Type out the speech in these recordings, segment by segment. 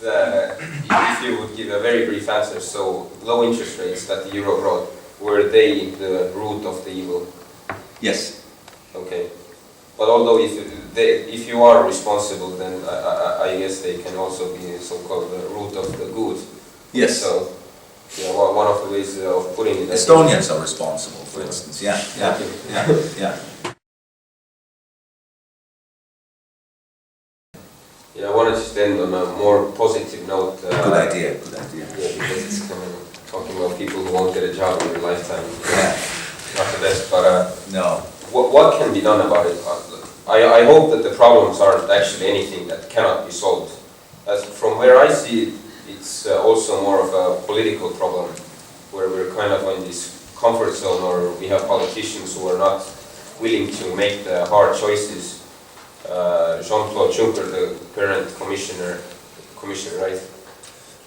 if you would give a very brief answer, so low interest rates that the euro brought, were they the root of the evil? Yes. Okay. But although if you are responsible, then I guess they can also be so-called the root of the good. Yes. So, yeah, one of the ways of putting it. Estonians are responsible, for instance. Yeah. Yeah, I wanted to end on a more positive note. Good idea. Yeah, because it's kind of talking about people who won't get a job in their lifetime. Yeah. Not the best, but no. What can be done about it? I hope that the problems aren't actually anything that cannot be solved. As from where I see it, it's also more of a political problem, where we're kind of in this comfort zone, or we have politicians who are not willing to make the hard choices. Jean-Claude Juncker, the current commissioner, right?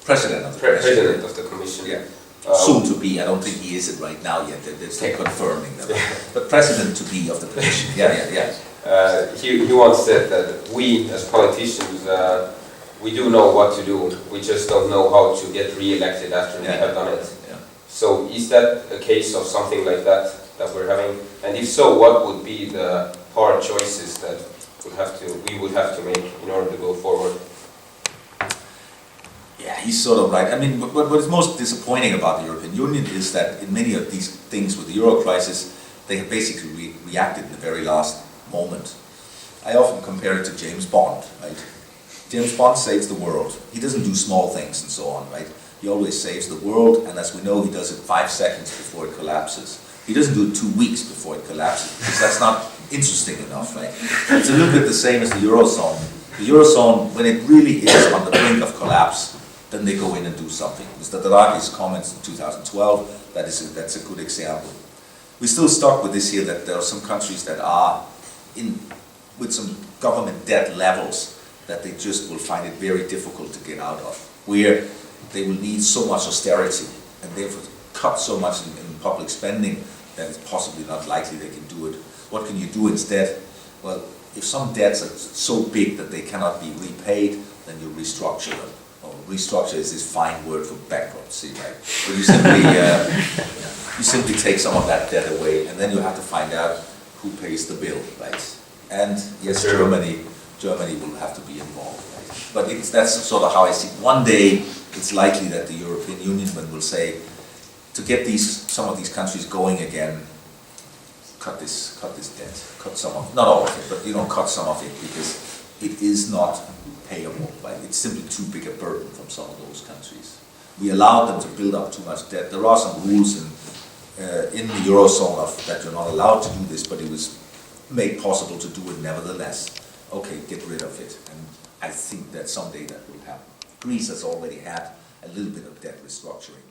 President of the President of the Commission. Yeah. Soon to be. I don't think he is it right now yet. They're still confirming that. But president to be of the Commission. Yeah. He once said that we, as politicians, we do know what to do. We just don't know how to get re-elected after we have done it. Yeah. So is that a case of something like that we're having? And if so, what would be the hard choices that we would have to make in order to go forward? Yeah, he's sort of right. I mean, what is most disappointing about the European Union is that in many of these things with the euro crisis, they have basically reacted in the very last moment. I often compare it to James Bond, right? James Bond saves the world. He doesn't do small things and so on, right? He always saves the world, and as we know, he does it 5 seconds before it collapses. He doesn't do it 2 weeks before it collapses, because that's not interesting enough, right? It's a little bit the same as the Eurozone. The Eurozone, when it really is on the brink of collapse, then they go in and do something. Mr. Draghi's comments in 2012, that's a good example. We're still stuck with this here, that there are some countries that are with some government debt levels that they just will find it very difficult to get out of, where they will need so much austerity and therefore cut so much in public spending that it's possibly not likely they can do it. What can you do instead? Well, if some debts are so big that they cannot be repaid, then you restructure them. Restructure is this fine word for bankruptcy, right? But you simply take some of that debt away, and then you have to find out who pays the bill, right? And yes, Germany will have to be involved, right? But that's sort of how I see it. One day, it's likely that the European Union will say, to get some of these countries going again, cut this debt, cut some of, not all of it, but cut some of it, because it is not payable, right? It's simply too big a burden from some of those countries. We allowed them to build up too much debt. There are some rules in the Eurozone that you're not allowed to do this, but it was made possible to do it nevertheless. Okay, get rid of it. And I think that someday that will happen. Greece has already had a little bit of debt restructuring.